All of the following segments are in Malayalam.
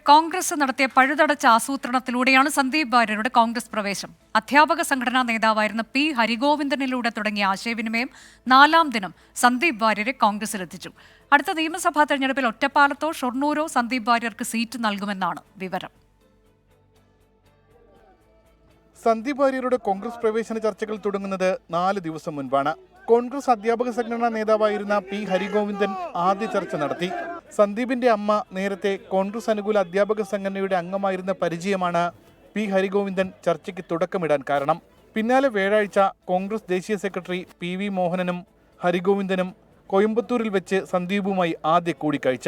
കോൺഗ്രസ് നടത്തിയ പഴുതടച്ച ആസൂത്രണത്തിലൂടെയാണ് സന്ദീപ് വാര്യരുടെ കോൺഗ്രസ് പ്രവേശം. അധ്യാപക സംഘടനാ നേതാവായിരുന്ന പി ഹരിഗോവിന്ദനിലൂടെ തുടങ്ങിയ ആശയവിനിമയം 4ാം ദിനം സന്ദീപ് വാര്യരെ കോൺഗ്രസിലെത്തിച്ചു. അടുത്ത നിയമസഭാ തെരഞ്ഞെടുപ്പിൽ ഒറ്റപ്പാലത്തോ ഷൊർണൂരോ സന്ദീപ് വാര്യർക്ക് സീറ്റ് നൽകുമെന്നാണ് വിവരം. സന്ദീപ് വാര്യരുടെ കോൺഗ്രസ് പ്രവേശന ചർച്ചകൾ തുടങ്ങുന്നത് 4 ദിവസം മുൻപാണ്. കോൺഗ്രസ് അധ്യാപക സംഘടനാ നേതാവായിരുന്ന പി ഹരിഗോവിന്ദൻ ആദ്യ ചർച്ച നടത്തി. സന്ദീപിന്റെ അമ്മ നേരത്തെ കോൺഗ്രസ് അനുകൂല അധ്യാപക സംഘടനയുടെ അംഗമായിരുന്ന പരിചയമാണ് പി ഹരിഗോവിന്ദൻ ചർച്ചയ്ക്ക് തുടക്കമിടാൻ കാരണം. പിന്നാലെ വ്യാഴാഴ്ച കോൺഗ്രസ് ദേശീയ സെക്രട്ടറി പി വി മോഹനനും ഹരിഗോവിന്ദനും കോയമ്പത്തൂരിൽ വെച്ച് സന്ദീപുമായി ആദ്യ കൂടിക്കാഴ്ച.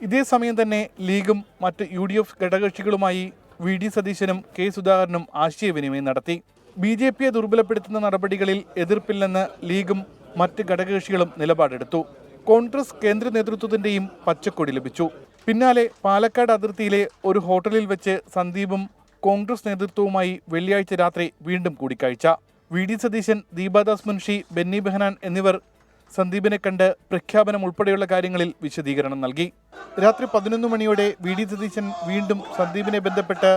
ഇതേസമയം തന്നെ ലീഗും മറ്റ് UDF ഘടകകക്ഷികളുമായി VD സതീശനും K സുധാകരനും ആശയവിനിമയം നടത്തി. BJPയെ ദുർബലപ്പെടുത്തുന്ന നടപടികളിൽ എതിർപ്പില്ലെന്ന് ലീഗും മറ്റ് ഘടകകക്ഷികളും നിലപാടെടുത്തു. കോൺഗ്രസ് കേന്ദ്ര നേതൃത്വത്തിന്റെയും പച്ചക്കൊടി ലഭിച്ചു. പിന്നാലെ പാലക്കാട് അതിർത്തിയിലെ ഒരു ഹോട്ടലിൽ വെച്ച് സന്ദീപും കോൺഗ്രസ് നേതൃത്വവുമായി വെള്ളിയാഴ്ച രാത്രി വീണ്ടും കൂടിക്കാഴ്ച. VD സതീശൻ, ദീപാദാസ് മുൻഷി, ബെന്നി ബെഹനാൻ എന്നിവർ സന്ദീപിനെ കണ്ട് പ്രഖ്യാപനം ഉൾപ്പെടെയുള്ള കാര്യങ്ങളിൽ വിശദീകരണം നൽകി. രാത്രി 11 മണിയോടെ VD സതീശൻ വീണ്ടും സന്ദീപിനെ ബന്ധപ്പെട്ട്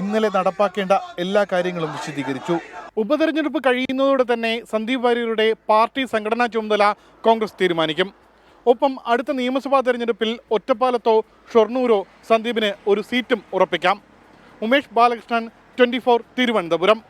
ഇന്നലെ നടപ്പാക്കേണ്ട എല്ലാ കാര്യങ്ങളും വിശദീകരിച്ചു. ഉപതെരഞ്ഞെടുപ്പ് കഴിയുന്നതോടെ തന്നെ സന്ദീപ് വാര്യരുടെ പാർട്ടി സംഘടനാ ചുമതല കോൺഗ്രസ് തീരുമാനിക്കും. ഒപ്പം അടുത്ത നിയമസഭാ തെരഞ്ഞെടുപ്പിൽ ഒറ്റപ്പാലത്തോ ഷൊർണൂരോ സന്ദീപിന് ഒരു സീറ്റും ഉറപ്പിക്കാം. ഉമേഷ് ബാലകൃഷ്ണൻ, 24 തിരുവനന്തപുരം.